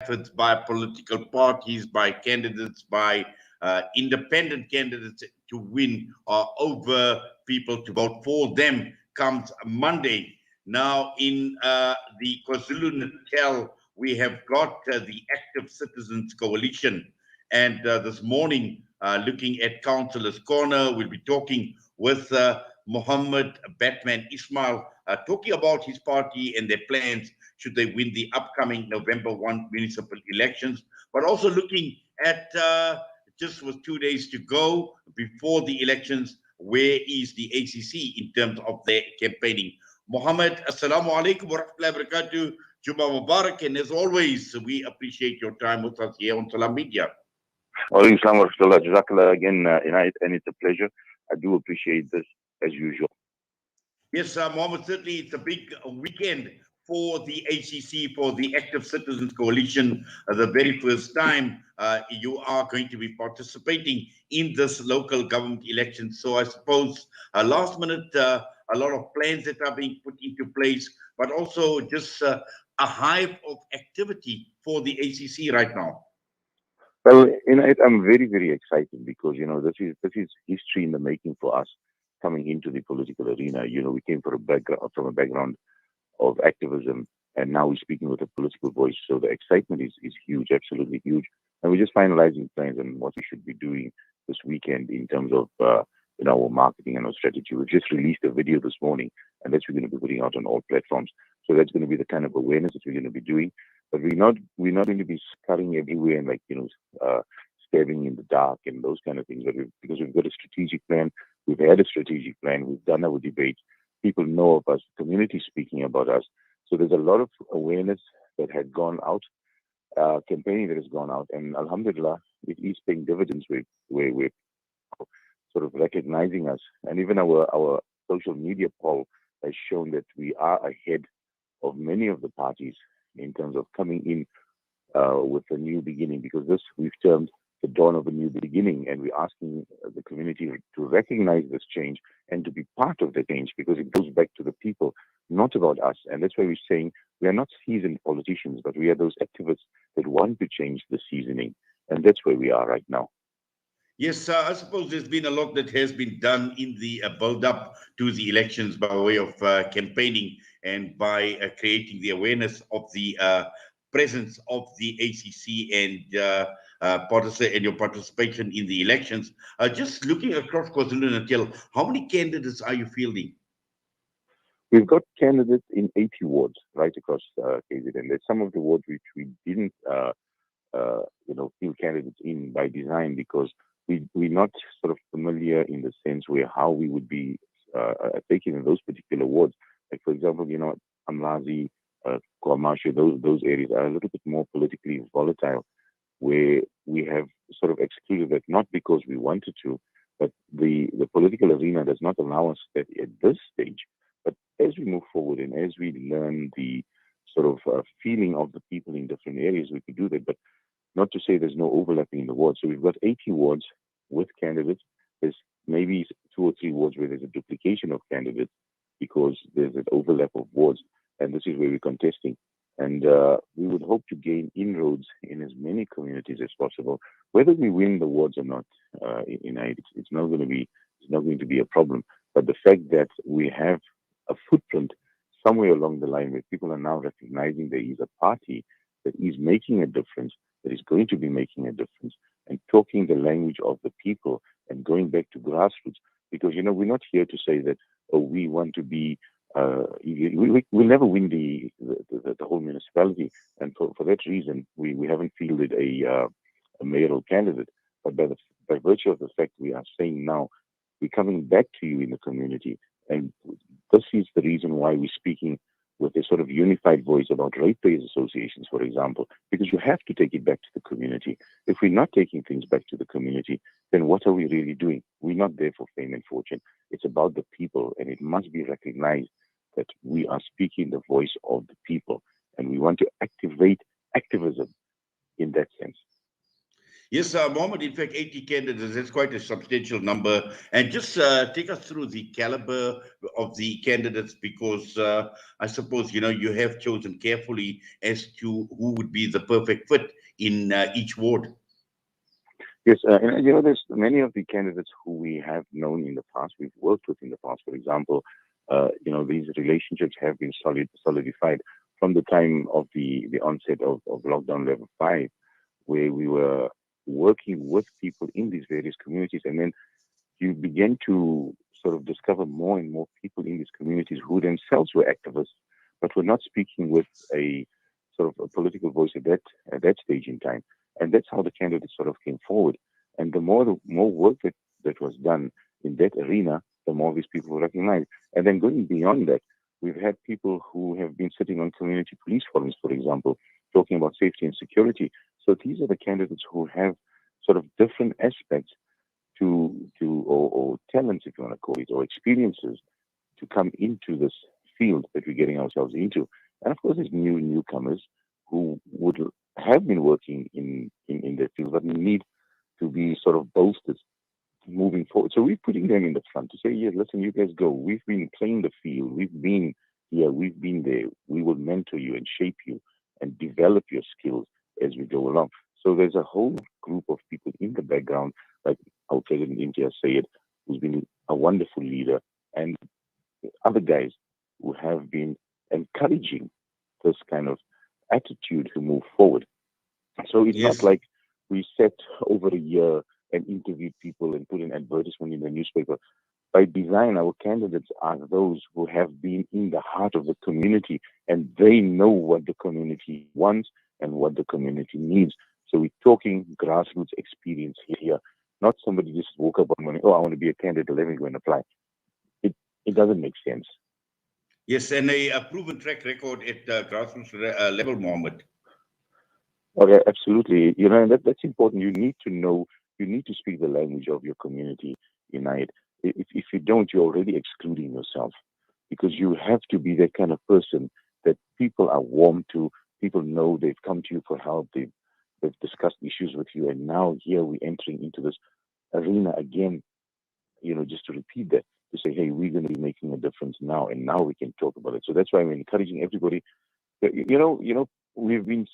efforts by political parties, by candidates, by independent candidates to win over people to vote for them comes Monday. Now, in the KwaZulu-Natal, we have got the Active Citizens Coalition. And this morning, looking at Councillor's Corner, we'll be talking with Mohammed Batman Ismail, talking about his party and their plans should they win the upcoming November 1 municipal elections, but also looking at just with 2 days to go before the elections, where is the ACC in terms of their campaigning? Mohammed, assalamu alaikum wa rahmatullahi wa barakatuh. Juma Mubarak, and as always, we appreciate your time with us here on Salam Media. Alaikum salam wa rahmatullah. Jazakallah again, and it's a pleasure. I do appreciate this as usual. Yes, Mohammed, certainly it's a big weekend for the ACC, for the Active Citizens Coalition. The very first time you are going to be participating in this local government election. So I suppose last minute, a lot of plans that are being put into place, but also just a hive of activity for the ACC right now. Well, I'm very, very excited because this is history in the making for us coming into the political arena. We came from a background of activism, and now we're speaking with a political voice. So the excitement is huge, absolutely huge. And we're just finalizing plans on what we should be doing this weekend in terms of our marketing and our strategy. We've just released a video this morning, and that's we're going to be putting out on all platforms. So that's going to be the kind of awareness that we're going to be doing. But we're not going to be scurrying everywhere and stabbing in the dark and those kind of things. But because we've got a strategic plan, we've had a strategic plan, we've done our debates. People know of us, the community speaking about us. So there's a lot of awareness that had gone out, campaigning that has gone out, and alhamdulillah, it is paying dividends. We're sort of recognizing us, and even our social media poll has shown that we are ahead of many of the parties in terms of coming in with a new beginning, because this we've termed the dawn of a new beginning, and we're asking the community to recognize this change and to be part of the change, because it goes back to the people, not about us. And that's why we're saying we are not seasoned politicians, but we are those activists that want to change the seasoning, and that's where we are right now. Yes, I suppose there's been a lot that has been done in the build-up to the elections by way of campaigning and by creating the awareness of the presence of the ACC and your participation in the elections. Just looking across KwaZulu-Natal, how many candidates are you fielding? We've got candidates in 80 wards right across KZN. There's some of the wards which we didn't, field candidates in by design, because we're not sort of familiar in the sense where how we would be taking in those particular wards. Like, for example, Amlazi, Kwamashu, those areas are a little bit more politically volatile, where we have sort of excluded that, not because we wanted to, but the political arena does not allow us that at this stage. But as we move forward and as we learn the sort of feeling of the people in different areas, we could do that. But not to say there's no overlapping in the wards. So we've got 80 wards with candidates. There's maybe 2 or 3 wards where there's a duplication of candidates because there's an overlap of wards, and this is where we're contesting. And we would hope to gain inroads in as many communities as possible. Whether we win the wards or not, it's not going to be a problem. But the fact that we have a footprint somewhere along the line where people are now recognizing there is a party that is making a difference, that is going to be making a difference, and talking the language of the people and going back to grassroots. Because, we're not here to say that, we want to be, we'll never win the whole municipality. And for that reason, we haven't fielded a mayoral candidate. But by virtue of the fact we are saying now, we're coming back to you in the community. And this is the reason why we're speaking with a sort of unified voice about ratepayers associations, for example, because you have to take it back to the community. If we're not taking things back to the community, then what are we really doing? We're not there for fame and fortune. It's about the people, and it must be recognized that we are speaking the voice of the people, and we want to activate activism in that sense. Yes, Mohammed, in fact, 80 candidates, that's quite a substantial number. And just take us through the caliber of the candidates, because I suppose, you have chosen carefully as to who would be the perfect fit in each ward. Yes, and there's many of the candidates who we have known in the past, we've worked with in the past. For example, these relationships have been solidified from the time of the onset of lockdown level 5, where we were working with people in these various communities, and then you begin to sort of discover more and more people in these communities who themselves were activists, but were not speaking with a sort of a political voice at that stage in time. And that's how the candidates sort of came forward. And the more work that was done in that arena, the more these people were recognized. And then going beyond that, we've had people who have been sitting on community police forums, for example, talking about safety and security. So these are the candidates who have sort of different aspects or talents, if you want to call it, or experiences to come into this field that we're getting ourselves into. And of course, there's newcomers who would have been working in that field, but need to be sort of bolstered moving forward. So we're putting them in the front to say, yes, listen, you guys go. We've been playing the field. We've been here. We've been there. We will mentor you and shape you and develop your skills as we go along. So there's a whole group of people in the background, like our President India said, who's been a wonderful leader, and other guys who have been encouraging this kind of attitude to move forward. So it's not Yes. like we sat over a year and interviewed people and put an advertisement in the newspaper. By design, our candidates are those who have been in the heart of the community, and they know what the community wants and what the community needs. So we're talking grassroots experience here, not somebody just woke up one morning, oh, I want to be a candidate, let me go and apply. It doesn't make sense. Yes, and a proven track record at grassroots level, Mohammed. Okay, absolutely. And that's important. You need to know, you need to speak the language of your community, United. If you don't, you're already excluding yourself, because you have to be that kind of person that people are warm to. People know they've come to you for help. They've discussed issues with you. And now here we're entering into this arena again, just to repeat that, to say, hey, we're going to be making a difference now. And now we can talk about it. So that's why I'm encouraging everybody. We've been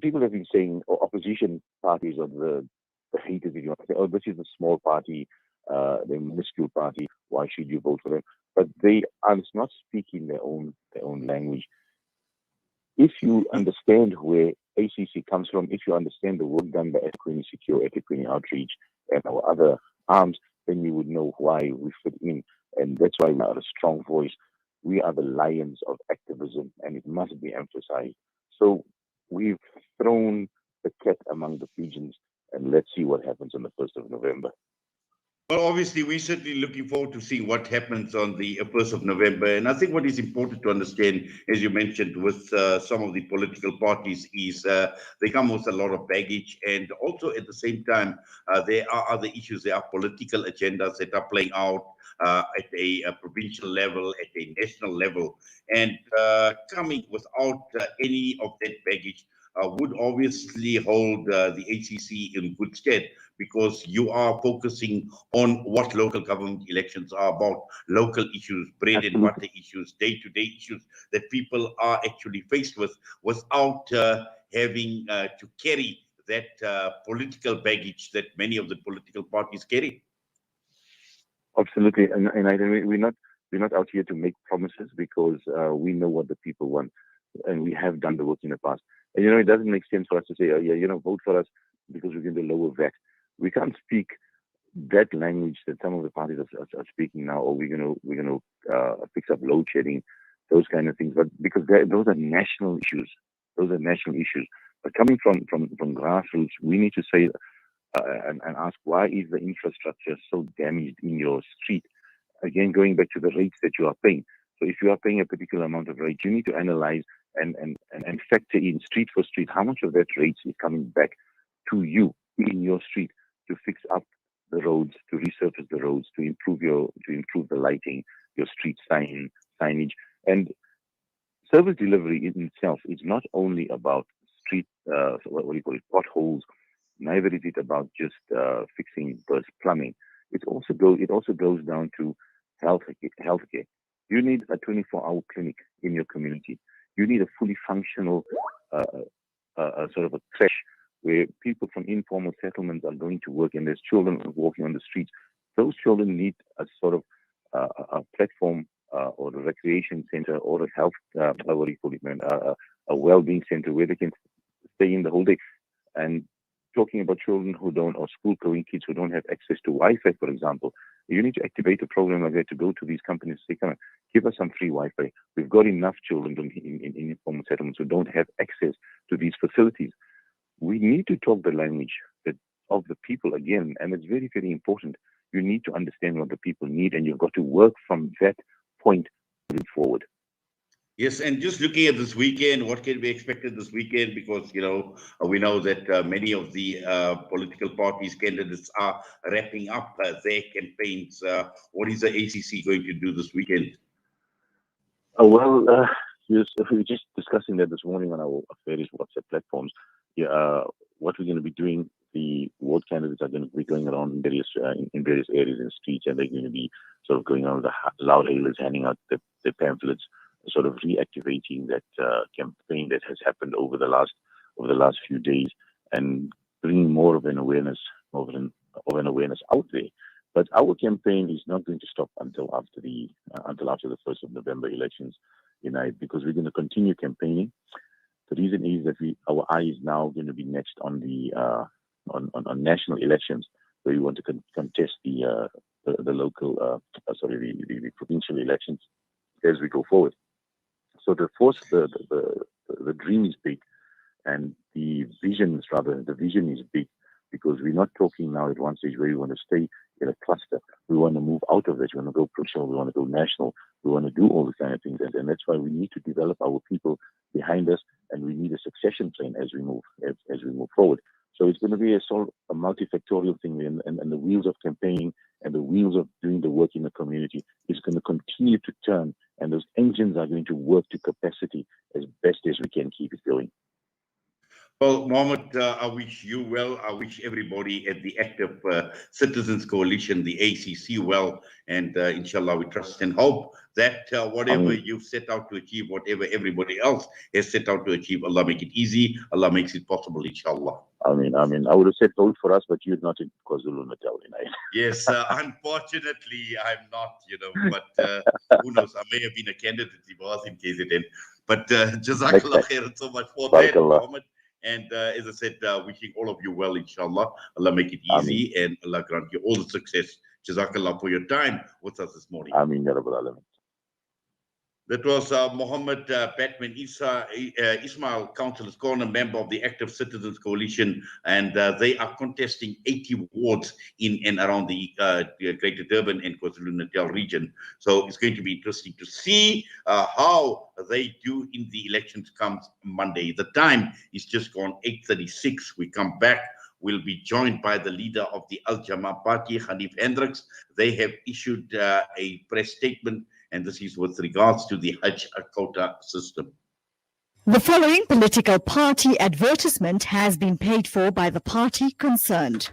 people have been saying, opposition parties or the haters, if you want to say, oh, this is a small party, the minuscule party. Why should you vote for them? But they are not speaking their own language. If you understand where ACC comes from, if you understand the work done by Equity Secure, Equity Outreach, and our other arms, then you would know why we fit in. And that's why we are a strong voice. We are the lions of activism, and it must be emphasized. So we've thrown the cat among the pigeons, and let's see what happens on the 1st of November. Well, obviously, we're certainly looking forward to seeing what happens on the 1st of November. And I think what is important to understand, as you mentioned, with some of the political parties, is they come with a lot of baggage. And also at the same time, there are other issues. There are political agendas that are playing out at a provincial level, at a national level. And coming without any of that baggage would obviously hold the ACC in good stead, because you are focusing on what local government elections are about, local issues, bread and butter issues, day-to-day issues that people are actually faced with, without having to carry that political baggage that many of the political parties carry. Absolutely, and we're not out here to make promises, because we know what the people want, and we have done the work in the past. And it doesn't make sense for us to say, oh yeah, vote for us because we're going to lower VAT. We can't speak that language that some of the parties are speaking now, or we're going to fix up load shedding, those kind of things. But because those are national issues, But coming from grassroots, we need to say and ask, why is the infrastructure so damaged in your street? Again, going back to the rates that you are paying. So if you are paying a particular amount of rate, you need to analyze and factor in street for street how much of that rate is coming back to you in your street to fix up the roads, to resurface the roads, to improve the lighting, your street signage. And service delivery in itself is not only about street, what do you call it, potholes Neither is it about just fixing burst plumbing. It also goes down to healthcare. You need a 24-hour clinic in your community. You need a fully functional sort of a creche where people from informal settlements are going to work, and there's children walking on the streets. Those children need a sort of a platform or a recreation center or a health, what do you call it, man, a well-being center where they can stay in the whole day. And talking about children who don't, or school-going kids who don't have access to Wi-Fi, for example, you need to activate a program like that to go to these companies and say, come on, give us some free Wi-Fi. We've got enough children in informal settlements who don't have access to these facilities. We need to talk the language of the people again, and it's very, very important. You need to understand what the people need, and you've got to work from that point moving forward. Yes, and just looking at this weekend, what can be expected this weekend? Because, we know that many of the political parties, candidates are wrapping up their campaigns. What is the ACC going to do this weekend? We were just discussing that this morning on our various WhatsApp platforms. What we're going to be doing, the ward candidates are going to be going around in various areas and streets, and they're going to be sort of going around the loud hailers, handing out the pamphlets, sort of reactivating that campaign that has happened over the last few days, and bringing more of an awareness out there. But our campaign is not going to stop until after the 1st of November elections, because we're going to continue campaigning. The reason is that our eye is now going to be next on the on national elections, where we want to contest the local, the provincial elections as we go forward. So the dream is big, and the vision is big, because we're not talking now at one stage where we want to stay in a cluster. We want to move out of it. We want to go provincial. We want to go national. We want to do all these kind of things, and that's why we need to develop our people behind us, and we need a succession plan as we move forward. So it's going to be a sort of a multifactorial thing, and the wheels of campaigning and the wheels of doing the work in the community is going to continue to turn, and those engines are going to work to capacity as best as we can keep it going. Well, Mohammed, I wish you well. I wish everybody at the Active Citizens Coalition, the ACC, well. And inshallah, we trust and hope that whatever you've set out to achieve, whatever everybody else has set out to achieve, Allah make it easy. Allah makes it possible, inshallah. I mean, I would have said vote for us, but you're not in KwaZulu-Natal, Yes, unfortunately, I'm not, but who knows? I may have been a candidate if I was in KZN. But Jazakallah khairan so much for that, Mohammed. And as I said, wishing all of you well, inshallah. Allah make it easy, and Allah grant you all the success. Jazakallah for your time with us this morning. Ameen, Ya Rabbal Alamin. That was Mohammed Batman Ismail, Councillor's Corner, member of the Active Citizens Coalition, and they are contesting 80 wards in and around the Greater Durban and KwaZulu-Natal region. So it's going to be interesting to see how they do in the elections comes Monday. The time is just gone 8:36. We come back. We'll be joined by the leader of the Al Jama Party, Hanif Hendricks. They have issued a press statement, and this is with regards to the Hajj quota system. The following political party advertisement has been paid for by the party concerned.